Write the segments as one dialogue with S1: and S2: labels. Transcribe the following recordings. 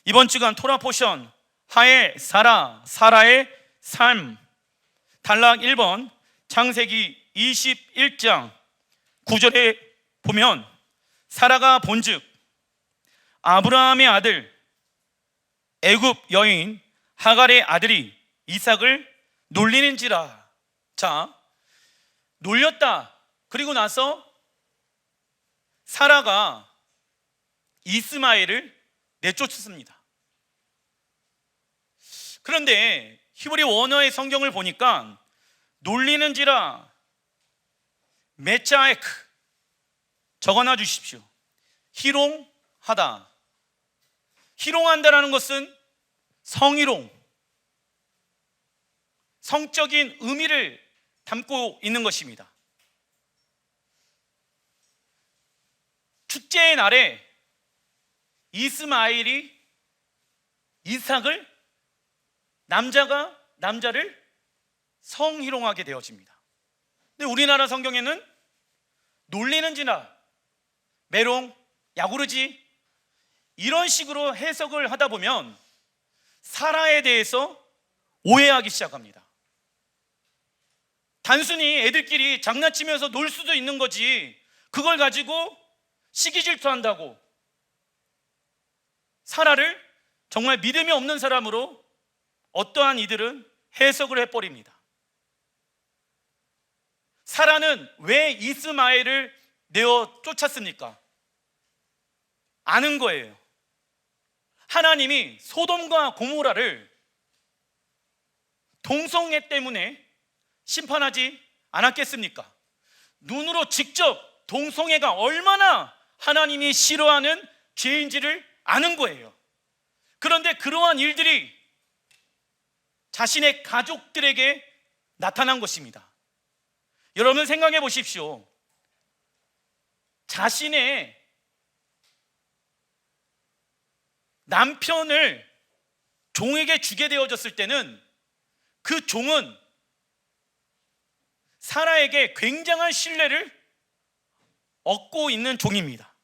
S1: 이번 주간 토라 포션 하의 사라의 삶, 단락 1번 창세기 21장 9절에 보면 사라가 본즉 아브라함의 아들 애굽 여인 하갈의 아들이 이삭을 놀리는지라. 자, 놀렸다. 그리고 나서 사라가 이스마엘을 내쫓습니다. 그런데 히브리 원어의 성경을 보니까 놀리는지라 메차에크 적어놔 주십시오. 희롱하다. 희롱한다라는 것은 성희롱, 성적인 의미를 담고 있는 것입니다. 축제의 날에 이스마엘이 이삭을 남자가 남자를 성희롱하게 되어집니다. 근데 우리나라 성경에는 놀리는지나 메롱, 야구르지 이런 식으로 해석을 하다 보면 사라에 대해서 오해하기 시작합니다. 단순히 애들끼리 장난치면서 놀 수도 있는 거지 그걸 가지고 시기 질투한다고 사라를 정말 믿음이 없는 사람으로 어떠한 이들은 해석을 해버립니다. 사라는 왜 이스마엘을 내어 쫓았습니까? 아는 거예요. 하나님이 소돔과 고모라를 동성애 때문에 심판하지 않았겠습니까? 눈으로 직접 동성애가 얼마나 하나님이 싫어하는 죄인지를 아는 거예요. 그런데 그러한 일들이 자신의 가족들에게 나타난 것입니다. 여러분 생각해 보십시오. 자신의 남편을 종에게 주게 되어졌을 때는 그 종은 사라에게 굉장한 신뢰를 얻고 있는 종입니다.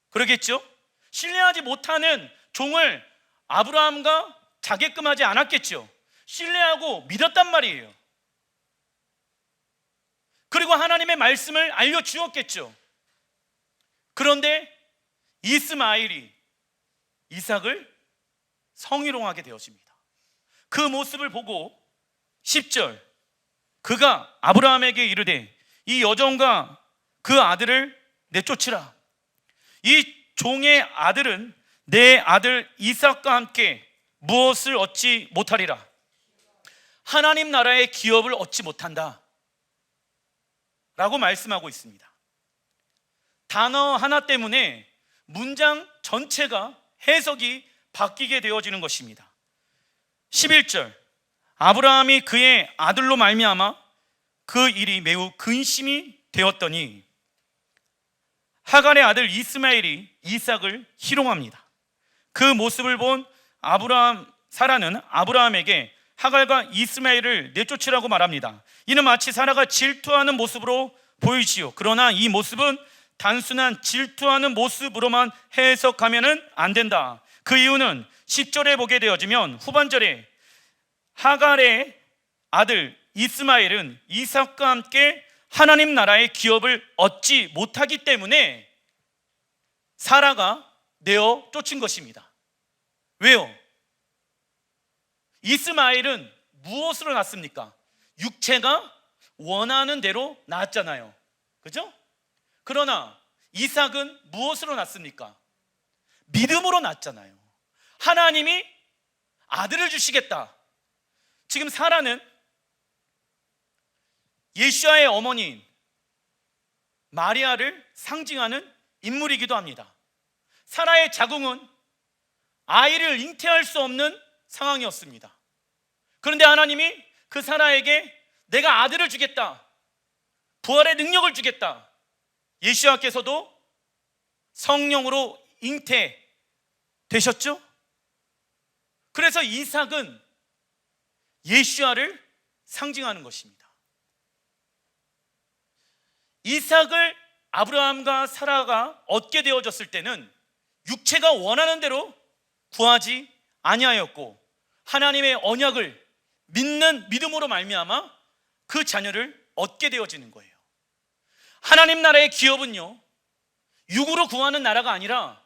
S1: 그러겠죠? 신뢰하지 못하는 종을 아브라함과 자게끔 하지 않았겠죠. 신뢰하고 믿었단 말이에요. 그리고 하나님의 말씀을 알려주었겠죠. 그런데 이스마엘이 이삭을 성희롱하게 되어집니다. 그 모습을 보고 10절 그가 아브라함에게 이르되 이 여종과 그 아들을 내쫓으라. 이 종의 아들은 내 아들 이삭과 함께 무엇을 얻지 못하리라. 하나님 나라의 기업을 얻지 못한다 라고 말씀하고 있습니다. 단어 하나 때문에 문장 전체가 해석이 바뀌게 되어지는 것입니다. 11절 아브라함이 그의 아들로 말미암아 그 일이 매우 근심이 되었더니 하갈의 아들 이스마엘이 이삭을 희롱합니다. 그 모습을 본 사라는 아브라함에게 하갈과 이스마엘을 내쫓으라고 말합니다. 이는 마치 사라가 질투하는 모습으로 보이지요. 그러나 이 모습은 단순한 질투하는 모습으로만 해석하면 안 된다. 그 이유는 10절에 보게 되어지면 후반절에 하갈의 아들 이스마엘은 이삭과 함께 하나님 나라의 기업을 얻지 못하기 때문에 사라가 내어 쫓은 것입니다. 왜요? 이스마엘은 무엇으로 낳습니까? 육체가 원하는 대로 낳았잖아요. 그죠? 그러나 이삭은 무엇으로 낳습니까? 믿음으로 낳았잖아요. 하나님이 아들을 주시겠다. 지금 사라는 예수아의 어머니인 마리아를 상징하는 인물이기도 합니다. 사라의 자궁은 아이를 잉태할 수 없는 상황이었습니다. 그런데 하나님이 그 사라에게 내가 아들을 주겠다, 부활의 능력을 주겠다. 예수아께서도 성령으로 잉태되셨죠? 그래서 이삭은 예수아를 상징하는 것입니다. 이삭을 아브라함과 사라가 얻게 되어졌을 때는 육체가 원하는 대로 구하지 아니하였고 하나님의 언약을 믿는 믿음으로 말미암아 그 자녀를 얻게 되어지는 거예요. 하나님 나라의 기업은요, 육으로 구하는 나라가 아니라,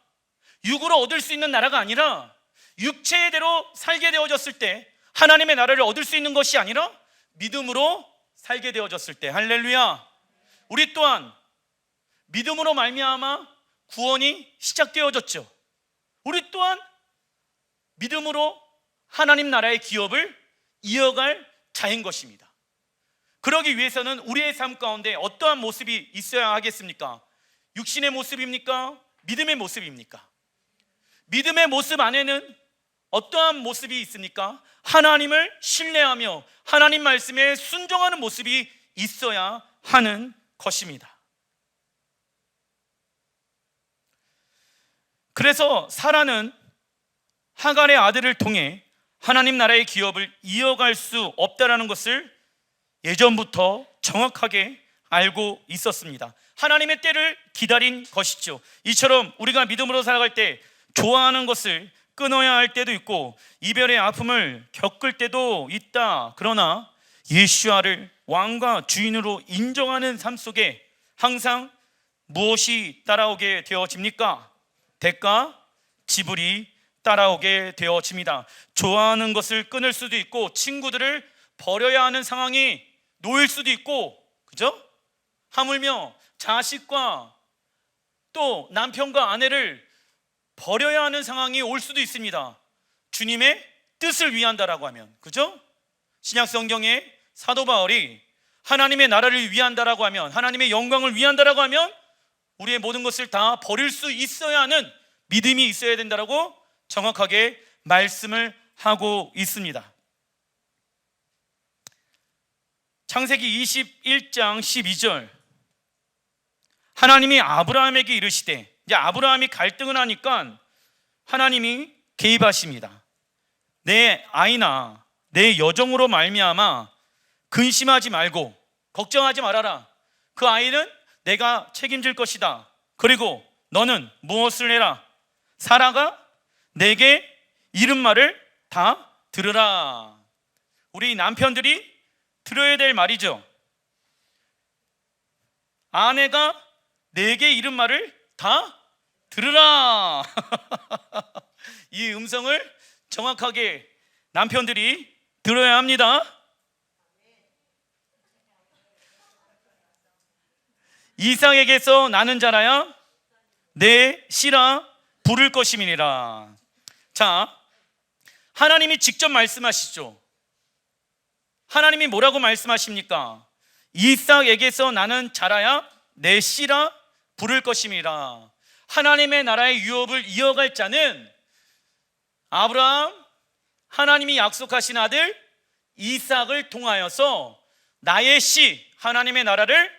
S1: 육으로 얻을 수 있는 나라가 아니라, 육체대로 살게 되어졌을 때 하나님의 나라를 얻을 수 있는 것이 아니라 믿음으로 살게 되어졌을 때, 할렐루야, 우리 또한 믿음으로 말미암아 구원이 시작되어졌죠. 우리 또한 믿음으로 하나님 나라의 기업을 이어갈 자인 것입니다. 그러기 위해서는 우리의 삶 가운데 어떠한 모습이 있어야 하겠습니까? 육신의 모습입니까? 믿음의 모습입니까? 믿음의 모습 안에는 어떠한 모습이 있습니까? 하나님을 신뢰하며 하나님 말씀에 순종하는 모습이 있어야 하는 것입니다. 그래서 사라는 하갈의 아들을 통해 하나님 나라의 기업을 이어갈 수 없다라는 것을 예전부터 정확하게 알고 있었습니다. 하나님의 때를 기다린 것이죠. 이처럼 우리가 믿음으로 살아갈 때 좋아하는 것을 끊어야 할 때도 있고 이별의 아픔을 겪을 때도 있다. 그러나 예수와를 왕과 주인으로 인정하는 삶 속에 항상 무엇이 따라오게 되어집니까? 대가 지불이 따라오게 되어집니다. 좋아하는 것을 끊을 수도 있고 친구들을 버려야 하는 상황이 놓일 수도 있고, 그죠? 하물며 자식과 또 남편과 아내를 버려야 하는 상황이 올 수도 있습니다. 주님의 뜻을 위한다라고 하면, 그죠? 신약 성경에 사도 바울이 하나님의 나라를 위한다라고 하면, 하나님의 영광을 위한다라고 하면 우리의 모든 것을 다 버릴 수 있어야 하는 믿음이 있어야 된다라고 정확하게 말씀을 하고 있습니다. 창세기 21장 12절, 하나님이 아브라함에게 이르시되, 이제 아브라함이 갈등을 하니까 하나님이 개입하십니다. 내 아이나 내 여종으로 말미암아 근심하지 말고 걱정하지 말아라. 그 아이는 내가 책임질 것이다. 그리고 너는 무엇을 해라? 사라가 내게 이른 말을 다 들으라. 우리 남편들이 들어야 될 말이죠. 아내가 내게 이른 말을 다 들으라. 이 음성을 정확하게 남편들이 들어야 합니다. 이삭에게서 나는 자라야 내 씨라 부를 것임이니라. 자, 하나님이 직접 말씀하시죠. 하나님이 뭐라고 말씀하십니까? 이삭에게서 나는 자라야 내 씨라 부를 것임이라. 하나님의 나라의 유업을 이어갈 자는 아브라함, 하나님이 약속하신 아들 이삭을 통하여서 나의 씨, 하나님의 나라를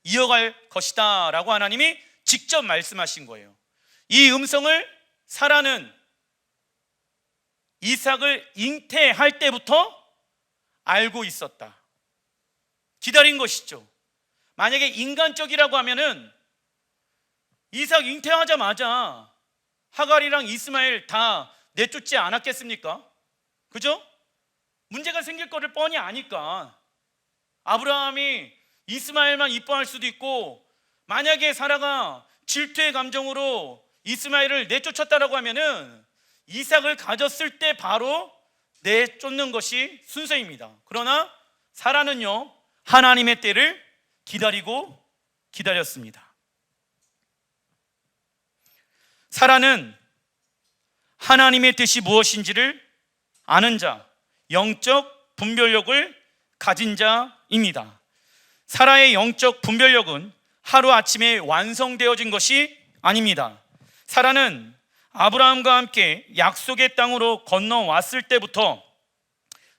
S1: 이어갈 것이다 라고 하나님이 직접 말씀하신 거예요. 이 음성을 사라는 이삭을 잉태할 때부터 알고 있었다. 기다린 것이죠. 만약에 인간적이라고 하면은 이삭 잉태하자마자 하갈이랑 이스마엘 다 내쫓지 않았겠습니까? 그죠? 문제가 생길 거를 뻔히 아니까 아브라함이 이스마엘만 이뻐할 수도 있고, 만약에 사라가 질투의 감정으로 이스마엘을 내쫓았다라고 하면은 이삭을 가졌을 때 바로 내쫓는 것이 순서입니다. 그러나 사라는요, 하나님의 때를 기다리고 기다렸습니다. 사라는 하나님의 뜻이 무엇인지를 아는 자, 영적 분별력을 가진 자입니다. 사라의 영적 분별력은 하루아침에 완성되어진 것이 아닙니다. 사라는 아브라함과 함께 약속의 땅으로 건너왔을 때부터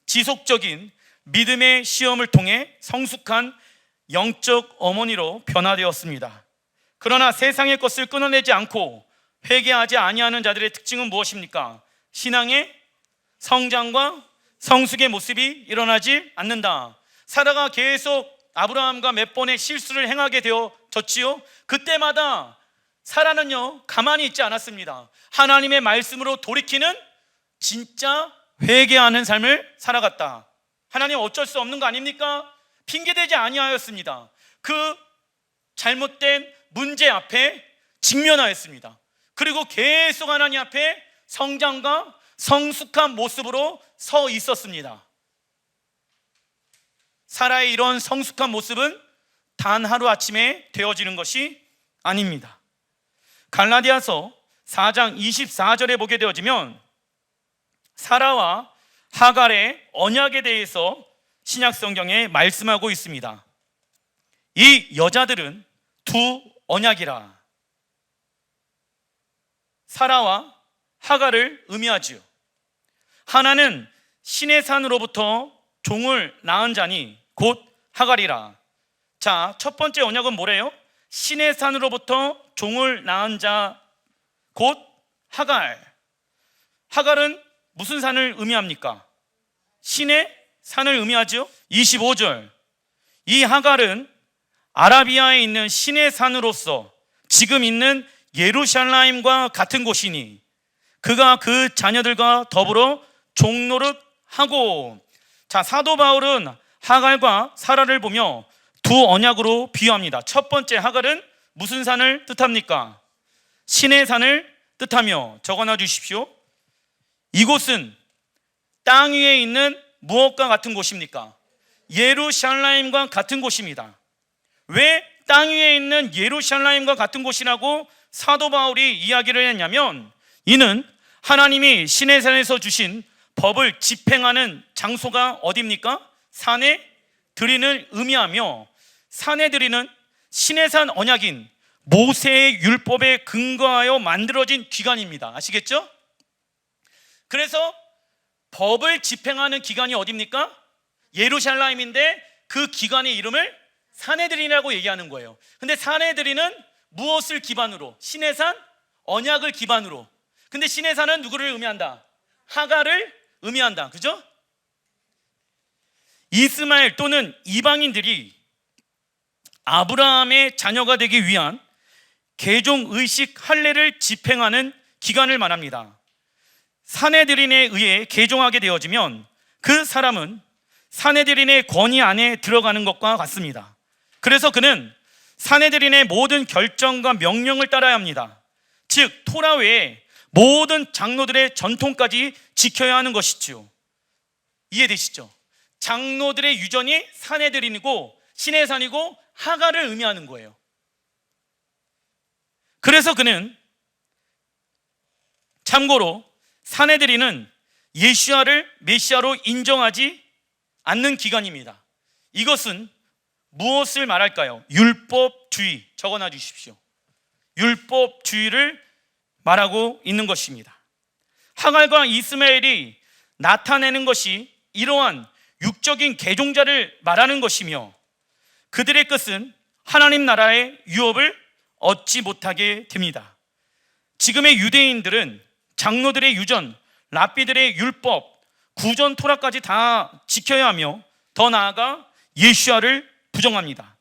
S1: 지속적인 믿음의 시험을 통해 성숙한 영적 어머니로 변화되었습니다. 그러나 세상의 것을 끊어내지 않고 회개하지 아니하는 자들의 특징은 무엇입니까? 신앙의 성장과 성숙의 모습이 일어나지 않는다. 사라가 계속 아브라함과 몇 번의 실수를 행하게 되어졌지요. 그때마다 사라는요 가만히 있지 않았습니다. 하나님의 말씀으로 돌이키는 진짜 회개하는 삶을 살아갔다. 하나님 어쩔 수 없는 거 아닙니까? 핑계대지 아니하였습니다. 그 잘못된 문제 앞에 직면하였습니다. 그리고 계속 하나님 앞에 성장과 성숙한 모습으로 서 있었습니다. 사라의 이런 성숙한 모습은 단 하루아침에 되어지는 것이 아닙니다. 갈라디아서 4장 24절에 보게 되어지면 사라와 하갈의 언약에 대해서 신약성경에 말씀하고 있습니다. 이 여자들은 두 언약이라. 사라와 하갈을 의미하지요. 하나는 신의 산으로부터 종을 낳은 자니 곧 하갈이라. 자, 첫 번째 언약은 뭐래요? 신의 산으로부터 종을 낳은 자 곧 하갈. 하갈은 무슨 산을 의미합니까? 신의 산을 의미하죠. 25절, 이 하갈은 아라비아에 있는 신의 산으로서 지금 있는 예루살렘과 같은 곳이니 그가 그 자녀들과 더불어 종노릇하고. 자, 사도 바울은 하갈과 사라를 보며 두 언약으로 비유합니다. 첫 번째 하갈은 무슨 산을 뜻합니까? 신의 산을 뜻하며 적어놔 주십시오. 이곳은 땅 위에 있는 무엇과 같은 곳입니까? 예루살렘과 같은 곳입니다. 왜 땅 위에 있는 예루살렘과 같은 곳이라고 사도 바울이 이야기를 했냐면, 이는 하나님이 신의 산에서 주신 법을 집행하는 장소가 어디입니까? 산의 들인을 의미하며, 산의 들인은 신의 산 언약인 모세의 율법에 근거하여 만들어진 기관입니다. 아시겠죠? 그래서 법을 집행하는 기관이 어디입니까? 예루살렘인데 그 기관의 이름을 산헤드린이라고 얘기하는 거예요. 근데 산헤드린은 무엇을 기반으로? 신의 산 언약을 기반으로. 근데 신의 산은 누구를 의미한다? 하갈을 의미한다. 그죠? 이스마엘 또는 이방인들이 아브라함의 자녀가 되기 위한 개종의식 할례를 집행하는 기간을 말합니다. 산헤드린에 의해 개종하게 되어지면 그 사람은 산헤드린의 권위 안에 들어가는 것과 같습니다. 그래서 그는 산헤드린의 모든 결정과 명령을 따라야 합니다. 즉 토라 외에 모든 장로들의 전통까지 지켜야 하는 것이죠. 이해되시죠? 장로들의 유전이 산헤드린이고 신의 산이고 하갈을 의미하는 거예요. 그래서 그는, 참고로 산헤드린은 예수야를 메시아로 인정하지 않는 기관입니다. 이것은 무엇을 말할까요? 율법주의, 적어놔 주십시오. 율법주의를 말하고 있는 것입니다. 하갈과 이스마엘이 나타내는 것이 이러한 육적인 개종자를 말하는 것이며, 그들의 끝은 하나님 나라의 유업을 얻지 못하게 됩니다. 지금의 유대인들은 장로들의 유전, 랍비들의 율법, 구전 토라까지 다 지켜야 하며 더 나아가 예수야를 부정합니다.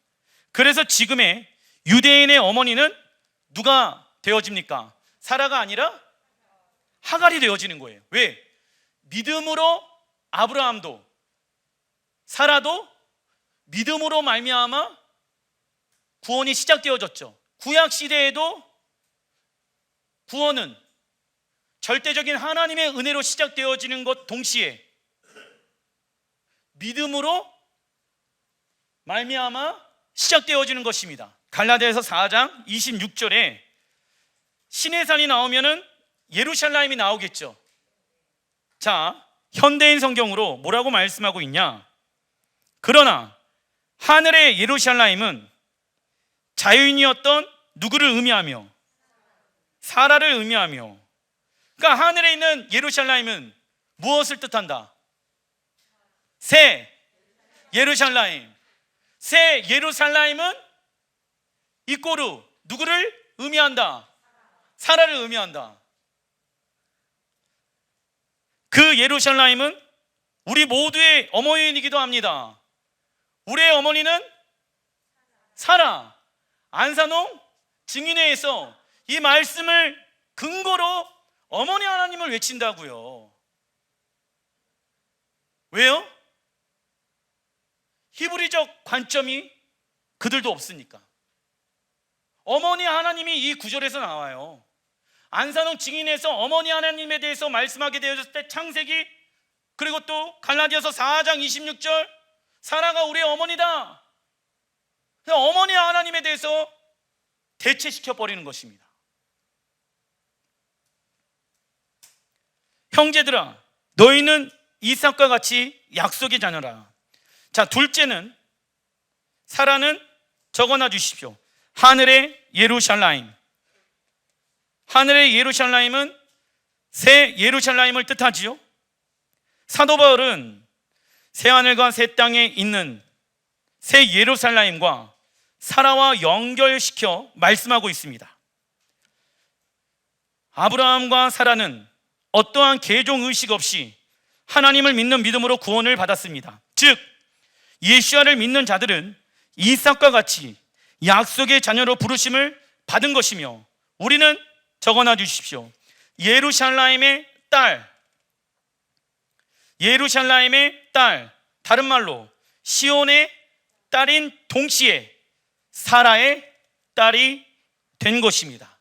S1: 그래서 지금의 유대인의 어머니는 누가 되어집니까? 사라가 아니라 하갈이 되어지는 거예요. 왜? 믿음으로 아브라함도 사라도 믿음으로 말미암아 구원이 시작되어졌죠. 구약 시대에도 구원은 절대적인 하나님의 은혜로 시작되어지는 것 동시에 믿음으로 말미암아 시작되어지는 것입니다. 갈라디아서 4장 26절에 신의 산이 나오면은 예루살렘이 나오겠죠. 자, 현대인 성경으로 뭐라고 말씀하고 있냐? 그러나 하늘의 예루살렘은 자유인이었던 누구를 의미하며? 사라를 의미하며. 그러니까 하늘에 있는 예루살렘은 무엇을 뜻한다? 새 예루살렘. 새 예루살렘은 이꼬르 누구를 의미한다? 사라를 의미한다. 그 예루살렘은 우리 모두의 어머니이기도 합니다. 우리의 어머니는 사라. 안산홍 증인회에서 이 말씀을 근거로 어머니 하나님을 외친다고요. 왜요? 히브리적 관점이 그들도 없으니까. 어머니 하나님이 이 구절에서 나와요. 안산홍 증인에서 어머니 하나님에 대해서 말씀하게 되어졌을 때 창세기, 그리고 또 갈라디아서 4장 26절, 사라가 우리의 어머니다. 어머니 하나님에 대해서 대체시켜 버리는 것입니다. 형제들아, 너희는 이삭과 같이 약속의 자녀라. 자, 둘째는, 사라는 적어놔 주십시오. 하늘의 예루살렘. 하늘의 예루살렘은 새 예루살렘을 뜻하지요. 사도 바울은 새하늘과 새 땅에 있는 새 예루살렘과 사라와 연결시켜 말씀하고 있습니다. 아브라함과 사라는 어떠한 개종 의식 없이 하나님을 믿는 믿음으로 구원을 받았습니다. 즉 예수야를 믿는 자들은 이삭과 같이 약속의 자녀로 부르심을 받은 것이며, 우리는 적어놔 주십시오. 예루살렘의 딸, 예루살렘의 딸, 다른 말로 시온의 딸인 동시에 사라의 딸이 된 것입니다.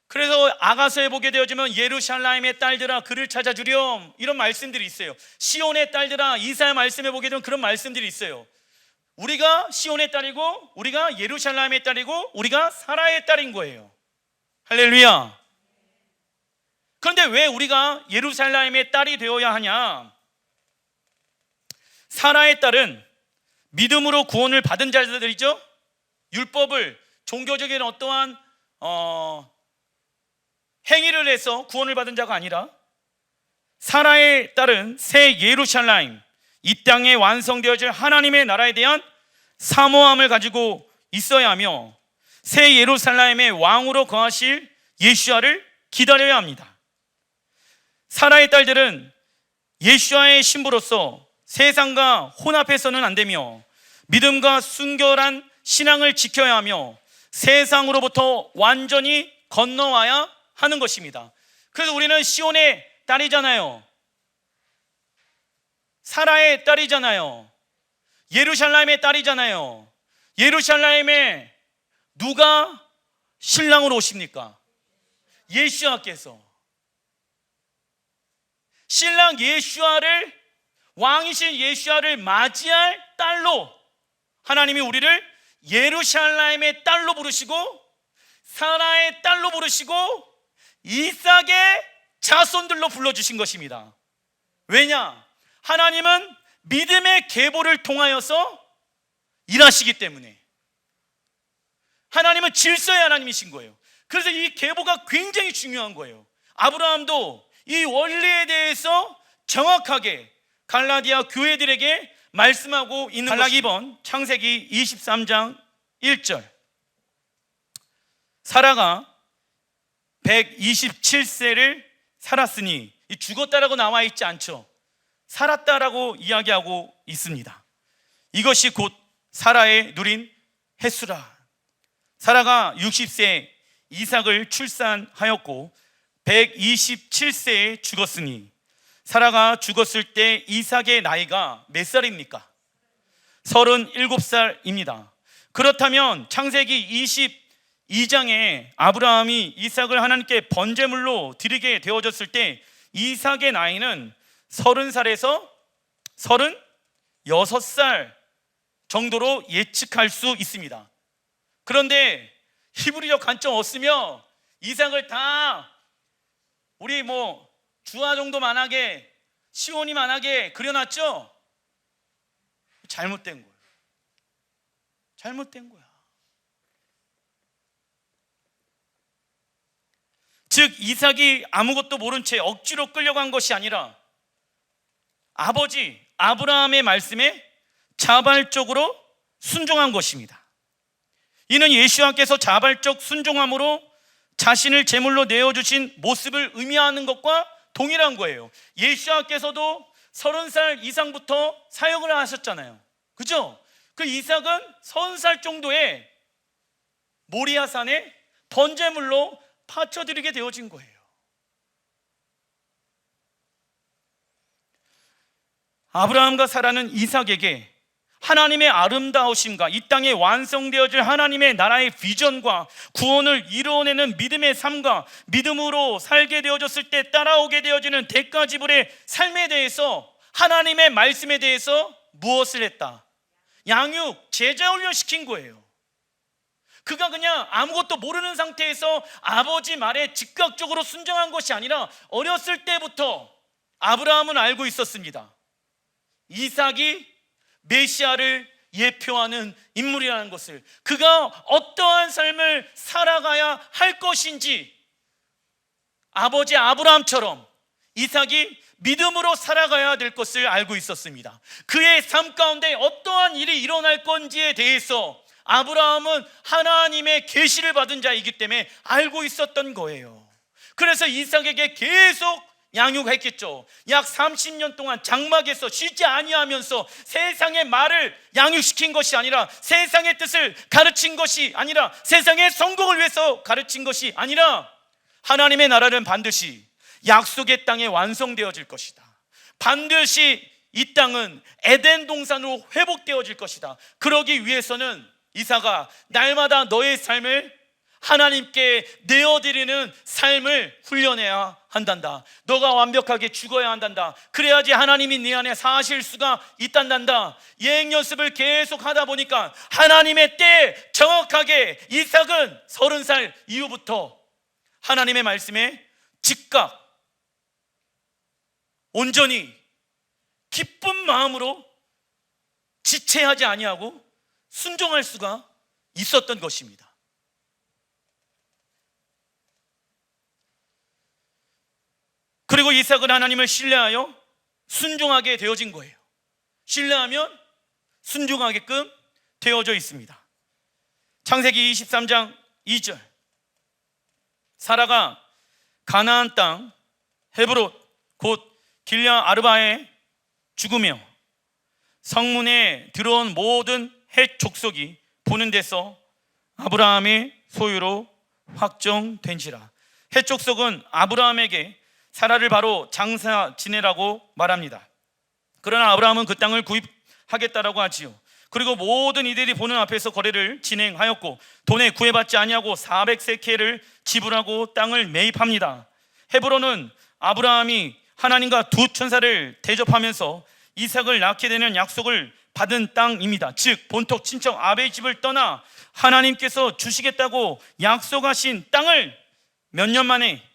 S1: 그래서 아가서에 보게 되어지면 예루살렘의 딸들아 그를 찾아주렴, 이런 말씀들이 있어요. 시온의 딸들아, 이사야 말씀에 보게 되면 그런 말씀들이 있어요. 우리가 시온의 딸이고, 우리가 예루살렘의 딸이고, 우리가 사라의 딸인 거예요. 할렐루야. 그런데 왜 우리가 예루살렘의 딸이 되어야 하냐? 사라의 딸은 믿음으로 구원을 받은 자들이죠. 율법을, 종교적인 어떠한 행위를 해서 구원을 받은 자가 아니라, 사라의 딸은 새 예루살렘, 이 땅에 완성되어질 하나님의 나라에 대한 사모함을 가지고 있어야 하며, 새 예루살렘의 왕으로 거하실 예수야를 기다려야 합니다. 사라의 딸들은 예수야의 신부로서 세상과 혼합해서는 안 되며, 믿음과 순결한 신앙을 지켜야 하며, 세상으로부터 완전히 건너와야 하는 것입니다. 그래서 우리는 시온의 딸이잖아요. 사라의 딸이잖아요. 예루살렘의 딸이잖아요. 예루살렘에 누가 신랑으로 오십니까? 예수야께서. 신랑 예수야를, 왕이신 예수야를 맞이할 딸로 하나님이 우리를 예루살렘의 딸로 부르시고, 사라의 딸로 부르시고, 이삭의 자손들로 불러주신 것입니다. 왜냐? 하나님은 믿음의 계보를 통하여서 일하시기 때문에. 하나님은 질서의 하나님이신 거예요. 그래서 이 계보가 굉장히 중요한 거예요. 아브라함도 이 원리에 대해서 정확하게 갈라디아 교회들에게 말씀하고 있는 것입니다. 갈라기 2번 창세기 23장 1절. 사라가 127세를 살았으니, 죽었다라고 나와 있지 않죠. 살았다라고 이야기하고 있습니다. 이것이 곧 사라의 누린 횟수라. 사라가 60세에 이삭을 출산하였고 127세에 죽었으니, 사라가 죽었을 때 이삭의 나이가 몇 살입니까? 37살입니다. 그렇다면 창세기 22장에 아브라함이 이삭을 하나님께 번제물로 드리게 되어졌을 때 이삭의 나이는 30살에서 36살 정도로 예측할 수 있습니다. 그런데 히브리적 관점 없으며 이삭을 다 우리 주아 정도만하게, 시온이만하게 그려놨죠? 잘못된 거예요. 잘못된 거야. 즉 이삭이 아무것도 모른 채 억지로 끌려간 것이 아니라 아버지 아브라함의 말씀에 자발적으로 순종한 것입니다. 이는 예수와께서 자발적 순종함으로 자신을 제물로 내어주신 모습을 의미하는 것과 동일한 거예요. 예수와께서도 30살 이상부터 사역을 하셨잖아요. 그죠? 그 이삭은 30살 정도에 모리아산의 번제물로 바쳐드리게 되어진 거예요. 아브라함과 사라는 이삭에게 하나님의 아름다우심과 이 땅에 완성되어질 하나님의 나라의 비전과 구원을 이루어내는 믿음의 삶과 믿음으로 살게 되어졌을 때 따라오게 되어지는 대가지불의 삶에 대해서, 하나님의 말씀에 대해서 무엇을 했다? 양육, 제자 훈련시킨 거예요. 그가 그냥 아무것도 모르는 상태에서 아버지 말에 즉각적으로 순종한 것이 아니라 어렸을 때부터 아브라함은 알고 있었습니다. 이삭이 메시아를 예표하는 인물이라는 것을, 그가 어떠한 삶을 살아가야 할 것인지 아버지 아브라함처럼 이삭이 믿음으로 살아가야 될 것을 알고 있었습니다. 그의 삶 가운데 어떠한 일이 일어날 건지에 대해서 아브라함은 하나님의 계시를 받은 자이기 때문에 알고 있었던 거예요. 그래서 이삭에게 계속 양육했겠죠. 약 30년 동안 장막에서 쉬지 아니하면서 세상의 말을 양육시킨 것이 아니라, 세상의 뜻을 가르친 것이 아니라, 세상의 성공을 위해서 가르친 것이 아니라, 하나님의 나라는 반드시 약속의 땅에 완성되어질 것이다. 반드시 이 땅은 에덴 동산으로 회복되어질 것이다. 그러기 위해서는 이삭아, 날마다 너의 삶을 하나님께 내어드리는 삶을 훈련해야 한단다. 너가 완벽하게 죽어야 한단다. 그래야지 하나님이 네 안에 사실 수가 있단단다. 예행 연습을 계속 하다 보니까 하나님의 때에 정확하게 이삭은 30살 이후부터 하나님의 말씀에 즉각 온전히 기쁜 마음으로 지체하지 아니하고 순종할 수가 있었던 것입니다. 그리고 이삭은 하나님을 신뢰하여 순종하게 되어진 거예요. 신뢰하면 순종하게끔 되어져 있습니다. 창세기 23장 2절, 사라가 가나안 땅 헤브론 곧 길랴 아르바에 죽으며 성문에 들어온 모든 헷 족속이 보는 데서 아브라함의 소유로 확정된지라. 헷 족속은 아브라함에게 사라를 바로 장사 지내라고 말합니다. 그러나 아브라함은 그 땅을 구입하겠다라고 하지요. 그리고 모든 이들이 보는 앞에서 거래를 진행하였고 돈에 구애받지 아니하고 400세켈을 지불하고 땅을 매입합니다. 헤브론은 아브라함이 하나님과 두 천사를 대접하면서 이삭을 낳게 되는 약속을 받은 땅입니다. 즉 본토 친척 아베의 집을 떠나 하나님께서 주시겠다고 약속하신 땅을 몇 년 만에,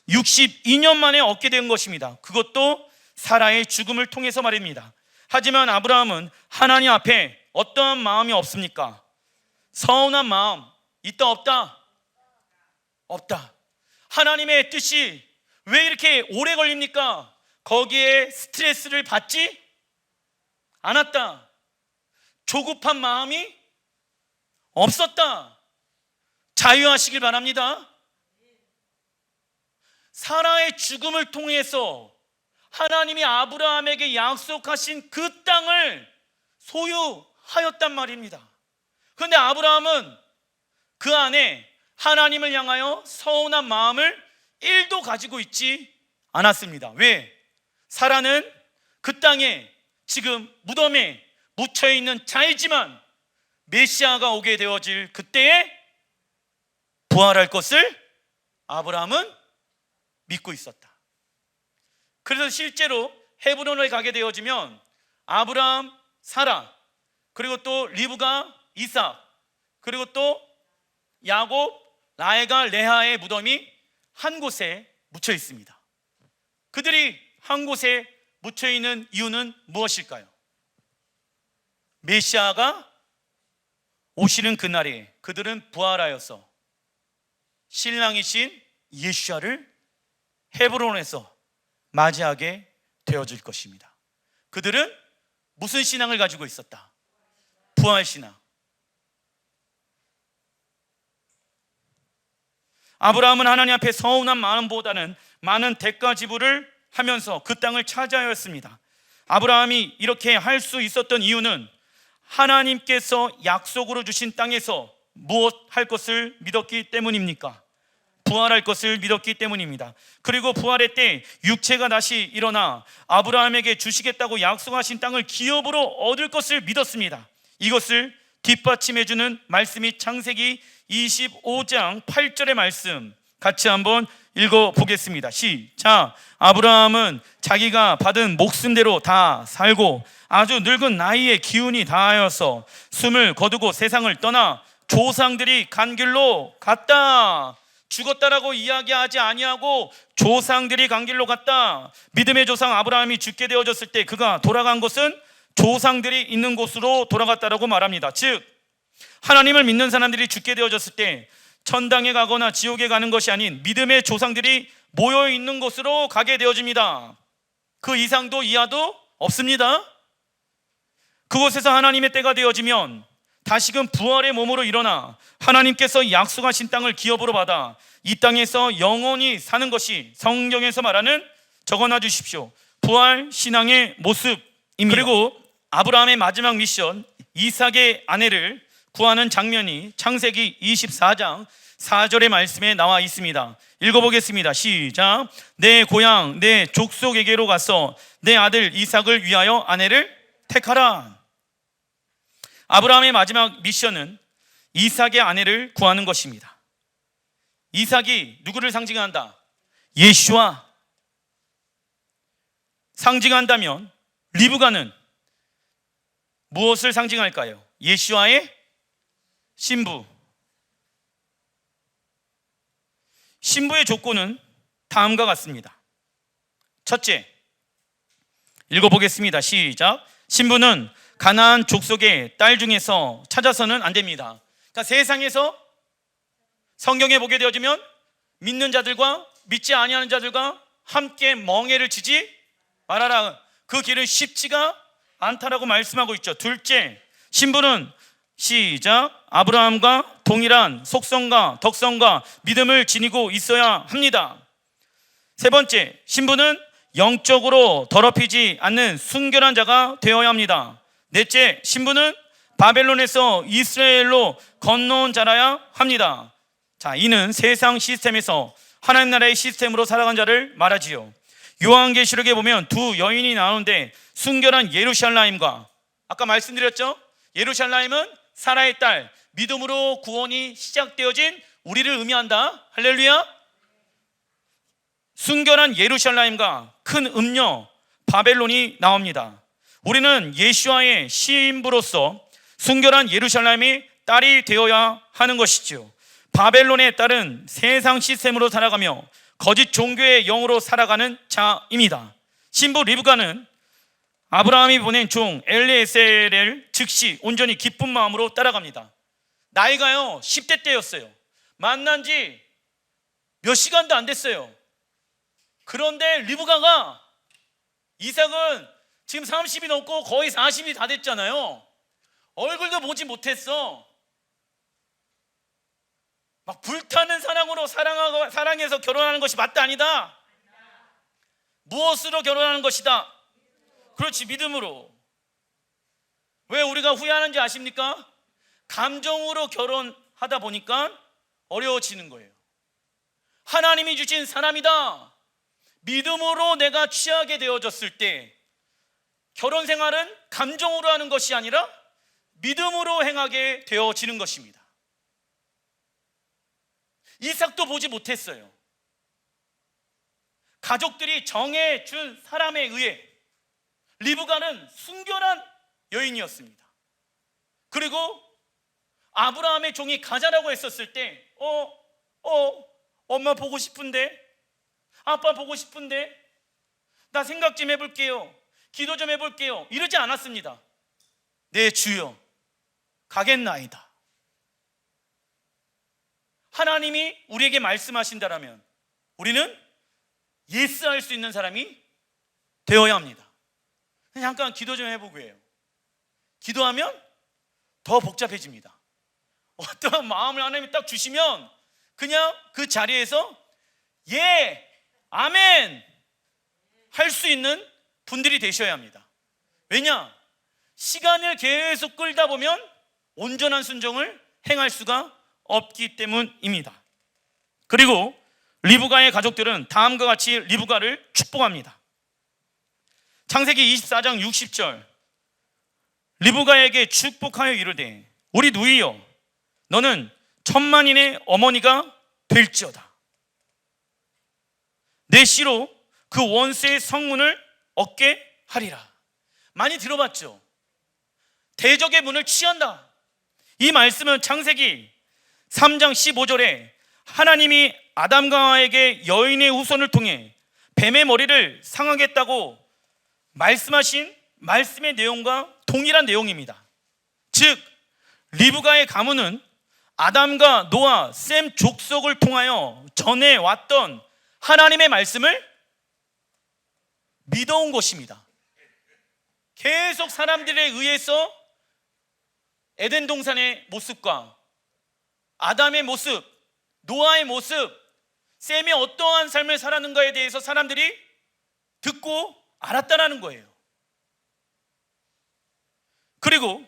S1: 62년 만에 얻게 된 것입니다. 그것도 사라의 죽음을 통해서 말입니다. 하지만 아브라함은 하나님 앞에 어떠한 마음이 없습니까? 서운한 마음 있다 없다? 없다. 하나님의 뜻이 왜 이렇게 오래 걸립니까? 거기에 스트레스를 받지 않았다. 조급한 마음이 없었다. 자유하시길 바랍니다. 사라의 죽음을 통해서 하나님이 아브라함에게 약속하신 그 땅을 소유하였단 말입니다. 그런데 아브라함은 그 안에 하나님을 향하여 서운한 마음을 1도 가지고 있지 않았습니다. 왜? 사라는 그 땅에 지금 무덤에 묻혀있는 자이지만 메시아가 오게 되어질 그때에 부활할 것을 아브라함은 믿고 있었다. 그래서 실제로 헤브론을 가게 되어지면 아브라함, 사라, 그리고 또 리브가, 이삭, 그리고 또 야곱, 라헬과 레아의 무덤이 한 곳에 묻혀 있습니다. 그들이 한 곳에 묻혀 있는 이유는 무엇일까요? 메시아가 오시는 그날에 그들은 부활하여서 신랑이신 예수야를 헤브론에서 맞이하게 되어질 것입니다. 그들은 무슨 신앙을 가지고 있었다? 부활신앙. 아브라함은 하나님 앞에 서운한 마음보다는 많은 대가 지불을 하면서 그 땅을 차지하였습니다. 아브라함이 이렇게 할 수 있었던 이유는 하나님께서 약속으로 주신 땅에서 무엇 할 것을 믿었기 때문입니까? 부활할 것을 믿었기 때문입니다. 그리고 부활의 때 육체가 다시 일어나 아브라함에게 주시겠다고 약속하신 땅을 기업으로 얻을 것을 믿었습니다. 이것을 뒷받침해주는 말씀이 창세기 25장 8절의 말씀, 같이 한번 읽어보겠습니다. 시작. 아브라함은 자기가 받은 목숨대로 다 살고 아주 늙은 나이에 기운이 다하여서 숨을 거두고 세상을 떠나 조상들이 간 길로 갔다. 죽었다라고 이야기하지 아니하고 조상들이 간 길로 갔다. 믿음의 조상 아브라함이 죽게 되어졌을 때 그가 돌아간 곳은 조상들이 있는 곳으로 돌아갔다라고 말합니다. 즉 하나님을 믿는 사람들이 죽게 되어졌을 때 천당에 가거나 지옥에 가는 것이 아닌 믿음의 조상들이 모여 있는 곳으로 가게 되어집니다. 그 이상도 이하도 없습니다. 그곳에서 하나님의 때가 되어지면 다시금 부활의 몸으로 일어나 하나님께서 약속하신 땅을 기업으로 받아 이 땅에서 영원히 사는 것이 성경에서 말하는, 적어놔 주십시오, 부활 신앙의 모습입니다. 그리고 아브라함의 마지막 미션, 이삭의 아내를 구하는 장면이 창세기 24장 4절의 말씀에 나와 있습니다. 읽어보겠습니다. 시작. 내 고향 내 족속에게로 가서 내 아들 이삭을 위하여 아내를 택하라. 아브라함의 마지막 미션은 이삭의 아내를 구하는 것입니다. 이삭이 누구를 상징한다? 예수와 상징한다면 리브가는 무엇을 상징할까요? 예수와의 신부. 신부의 조건은 다음과 같습니다. 첫째, 읽어보겠습니다. 시작. 신부는 가나안 족속의 딸 중에서 찾아서는 안 됩니다. 그러니까 세상에서 성경에 보게 되어지면 믿는 자들과 믿지 아니하는 자들과 함께 멍에를 지지 말아라. 그 길은 쉽지가 않다라고 말씀하고 있죠. 둘째, 신부는 시작. 아브라함과 동일한 속성과 덕성과 믿음을 지니고 있어야 합니다. 세 번째, 신부는 영적으로 더럽히지 않는 순결한 자가 되어야 합니다. 넷째, 신부는 바벨론에서 이스라엘로 건너온 자라야 합니다. 자, 이는 세상 시스템에서 하나님 나라의 시스템으로 살아간 자를 말하지요. 요한계시록에 보면 두 여인이 나오는데 순결한 예루살렘과, 아까 말씀드렸죠, 예루살렘은 사라의 딸, 믿음으로 구원이 시작되어진 우리를 의미한다. 할렐루야. 순결한 예루살렘과 큰 음녀 바벨론이 나옵니다. 우리는 예수와의 신부로서 순결한 예루살렘의 딸이 되어야 하는 것이죠. 바벨론의 딸은 세상 시스템으로 살아가며 거짓 종교의 영으로 살아가는 자입니다. 신부 리브가는 아브라함이 보낸 종 엘리에셀을 즉시 온전히 기쁜 마음으로 따라갑니다. 나이가요 10대 때였어요. 만난 지 몇 시간도 안 됐어요. 그런데 리브가가, 이삭은 지금 30이 넘고 거의 40이 다 됐잖아요. 얼굴도 보지 못했어. 막 불타는 사랑으로 사랑해서 결혼하는 것이 맞다 아니다? 무엇으로 결혼하는 것이다? 그렇지, 믿음으로. 왜 우리가 후회하는지 아십니까? 감정으로 결혼하다 보니까 어려워지는 거예요. 하나님이 주신 사람이다, 믿음으로 내가 취하게 되어졌을 때 결혼 생활은 감정으로 하는 것이 아니라 믿음으로 행하게 되어지는 것입니다. 이삭도 보지 못했어요. 가족들이 정해준 사람에 의해 리브가는 순결한 여인이었습니다. 그리고 아브라함의 종이 가자라고 했었을 때 엄마 보고 싶은데, 아빠 보고 싶은데, 나 생각 좀 해볼게요, 기도 좀 해볼게요, 이러지 않았습니다. 내 주여 가겠나이다. 하나님이 우리에게 말씀하신다라면 우리는 예스할 수 있는 사람이 되어야 합니다. 잠깐 기도 좀 해보고 해요. 기도하면 더 복잡해집니다. 어떠한 마음을 하나님이 딱 주시면 그냥 그 자리에서 예, 아멘 할 수 있는 분들이 되셔야 합니다. 왜냐? 시간을 계속 끌다 보면 온전한 순종을 행할 수가 없기 때문입니다. 그리고 리브가의 가족들은 다음과 같이 리브가를 축복합니다. 창세기 24장 60절, 리브가에게 축복하여 이르되 우리 누이여 너는 천만인의 어머니가 될지어다. 내 씨로 그 원수의 성문을 얻게 하리라. 많이 들어봤죠? 대적의 문을 취한다. 이 말씀은 창세기 3장 15절에 하나님이 아담과 하와에게 여인의 후손을 통해 뱀의 머리를 상하겠다고 말씀하신 말씀의 내용과 동일한 내용입니다. 즉 리브가의 가문은 아담과 노아, 셈 족속을 통하여 전해왔던 하나님의 말씀을 믿어온 것입니다. 계속 사람들에 의해서 에덴 동산의 모습과 아담의 모습, 노아의 모습, 셈이 어떠한 삶을 살았는가에 대해서 사람들이 듣고 알았다라는 거예요. 그리고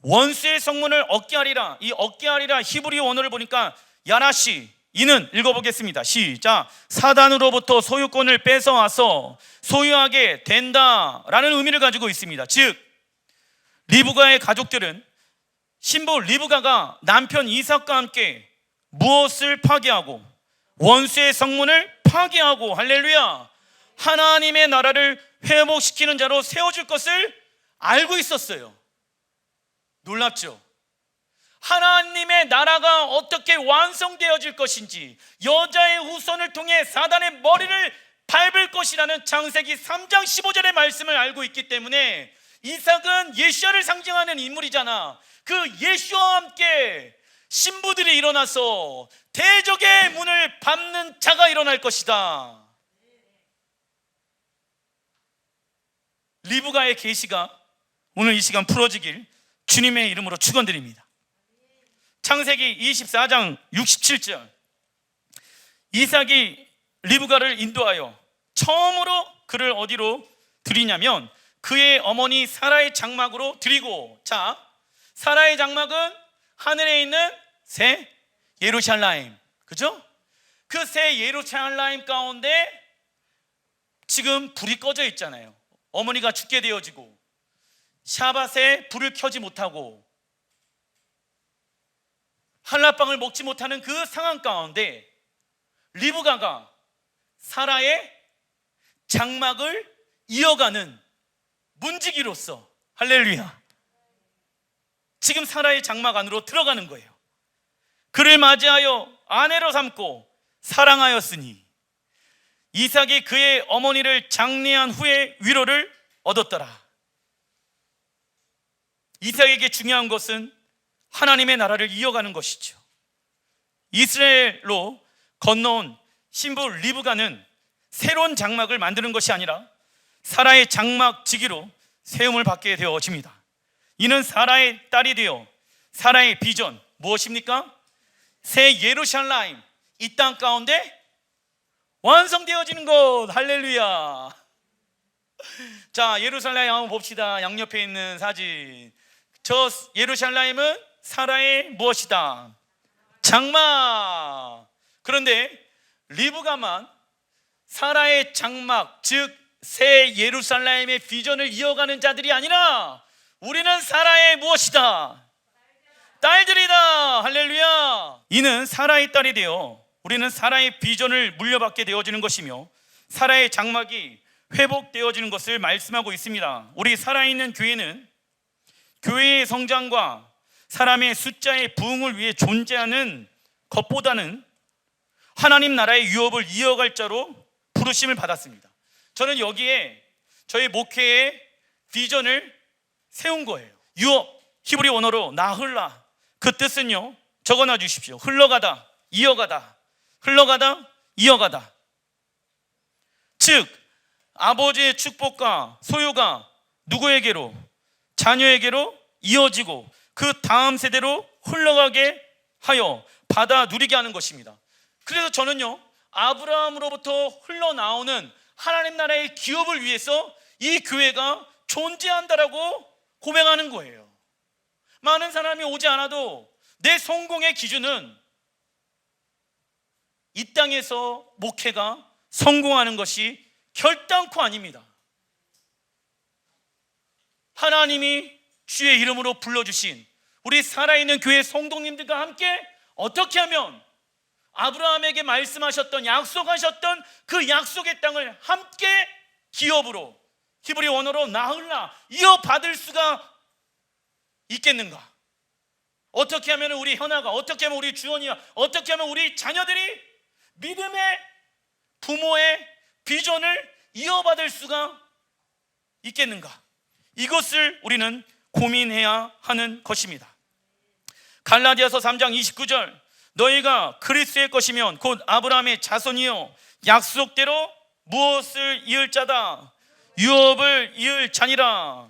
S1: 원수의 성문을 얻게 하리라. 이 얻게 하리라 히브리 원어를 보니까 야라시, 이는 읽어보겠습니다. 시작. 사단으로부터 소유권을 뺏어와서 소유하게 된다라는 의미를 가지고 있습니다. 즉 리브가의 가족들은 신부 리브가가 남편 이삭과 함께 무엇을 파괴하고 원수의 성문을 파괴하고, 할렐루야, 하나님의 나라를 회복시키는 자로 세워줄 것을 알고 있었어요. 놀랍죠? 하나님의 나라가 어떻게 완성되어질 것인지, 여자의 후손을 통해 사단의 머리를 밟을 것이라는 창세기 3장 15절의 말씀을 알고 있기 때문에 이삭은 예수야를 상징하는 인물이잖아. 그 예수와 함께 신부들이 일어나서 대적의 문을 밟는 자가 일어날 것이다. 리브가의 계시가 오늘 이 시간 풀어지길 주님의 이름으로 축원드립니다. 창세기 24장 67절, 이삭이 리브가를 인도하여 처음으로 그를 어디로 드리냐면 그의 어머니 사라의 장막으로 드리고, 자, 사라의 장막은 하늘에 있는 새 예루살렘, 그죠? 그 새 예루살렘 가운데 지금 불이 꺼져 있잖아요. 어머니가 죽게 되어지고 샤밧에 불을 켜지 못하고 한라빵을 먹지 못하는 그 상황 가운데 리브가가 사라의 장막을 이어가는 문지기로서, 할렐루야, 지금 사라의 장막 안으로 들어가는 거예요. 그를 맞이하여 아내로 삼고 사랑하였으니 이삭이 그의 어머니를 장례한 후에 위로를 얻었더라. 이삭에게 중요한 것은 하나님의 나라를 이어가는 것이죠. 이스라엘로 건너온 신부 리브가는 새로운 장막을 만드는 것이 아니라 사라의 장막지기로 세움을 받게 되어집니다. 이는 사라의 딸이 되어 사라의 비전 무엇입니까? 새 예루살렘, 이 땅 가운데 완성되어지는 것, 할렐루야. 자, 예루살렘 한번 봅시다. 양옆에 있는 사진. 저 예루살렘은 사라의 무엇이다? 장막. 그런데 리브가만 사라의 장막, 즉 새 예루살렘의 비전을 이어가는 자들이 아니라 우리는 사라의 무엇이다? 딸들이다. 할렐루야. 이는 사라의 딸이 되어 우리는 사라의 비전을 물려받게 되어지는 것이며 사라의 장막이 회복되어지는 것을 말씀하고 있습니다. 우리 살아있는 교회는 교회의 성장과 사람의 숫자의 부흥을 위해 존재하는 것보다는 하나님 나라의 유업을 이어갈 자로 부르심을 받았습니다. 저는 여기에 저희 목회의 비전을 세운 거예요. 유업, 히브리 원어로 나흘라, 그 뜻은요, 적어놔 주십시오. 흘러가다, 이어가다, 흘러가다, 이어가다. 즉 아버지의 축복과 소유가 누구에게로? 자녀에게로 이어지고 그 다음 세대로 흘러가게 하여 받아 누리게 하는 것입니다. 그래서 저는요, 아브라함으로부터 흘러나오는 하나님 나라의 기업을 위해서 이 교회가 존재한다라고 고백하는 거예요. 많은 사람이 오지 않아도 내 성공의 기준은 이 땅에서 목회가 성공하는 것이 결단코 아닙니다. 하나님이 주의 이름으로 불러주신 우리 살아있는 교회 성도님들과 함께 어떻게 하면 아브라함에게 말씀하셨던, 약속하셨던 그 약속의 땅을 함께 기업으로, 히브리 원어로 나흘라, 이어받을 수가 있겠는가? 어떻게 하면 우리 현아가, 어떻게 하면 우리 주원이가, 어떻게 하면 우리 자녀들이 믿음의 부모의 비전을 이어받을 수가 있겠는가? 이것을 우리는 고민해야 하는 것입니다. 갈라디아서 3장 29절, 너희가 그리스도의 것이면 곧 아브라함의 자손이요 약속대로 무엇을 이을 자다? 유업을 이을 자니라.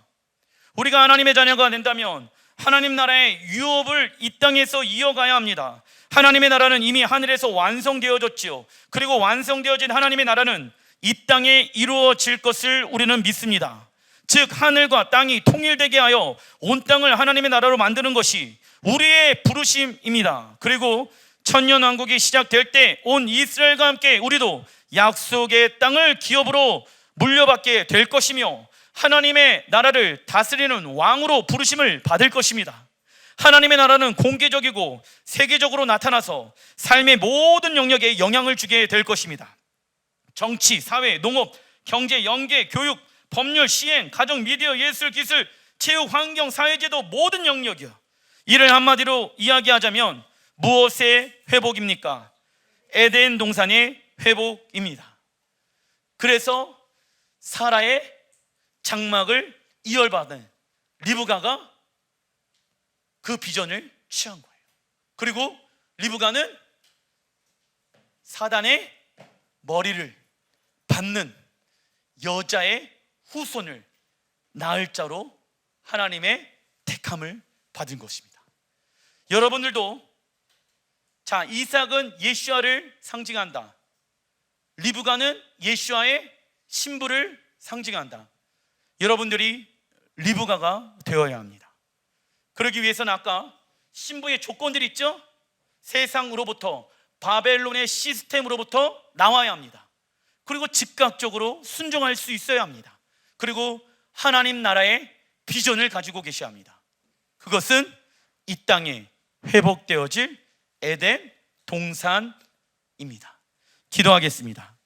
S1: 우리가 하나님의 자녀가 된다면 하나님 나라의 유업을 이 땅에서 이어가야 합니다. 하나님의 나라는 이미 하늘에서 완성되어졌지요. 그리고 완성되어진 하나님의 나라는 이 땅에 이루어질 것을 우리는 믿습니다. 즉 하늘과 땅이 통일되게 하여 온 땅을 하나님의 나라로 만드는 것이 우리의 부르심입니다. 그리고 천년왕국이 시작될 때 온 이스라엘과 함께 우리도 약속의 땅을 기업으로 물려받게 될 것이며 하나님의 나라를 다스리는 왕으로 부르심을 받을 것입니다. 하나님의 나라는 공개적이고 세계적으로 나타나서 삶의 모든 영역에 영향을 주게 될 것입니다. 정치, 사회, 농업, 경제, 연계, 교육, 법률, 시행, 가정, 미디어, 예술, 기술, 체육, 환경, 사회제도 모든 영역이요. 이를 한마디로 이야기하자면 무엇의 회복입니까? 에덴 동산의 회복입니다. 그래서 사라의 장막을 이어받은 리브가가 그 비전을 취한 거예요. 그리고 리브가는 사단의 머리를 받는 여자의 후손을 낳을 자로 하나님의 택함을 받은 것입니다. 여러분들도 자, 이삭은 예수아를 상징한다. 리브가는 예수아의 신부를 상징한다. 여러분들이 리브가가 되어야 합니다. 그러기 위해서는 아까 신부의 조건들이 있죠? 세상으로부터, 바벨론의 시스템으로부터 나와야 합니다. 그리고 즉각적으로 순종할 수 있어야 합니다. 그리고 하나님 나라의 비전을 가지고 계셔야 합니다. 그것은 이 땅에 회복되어질 에덴 동산입니다. 기도하겠습니다.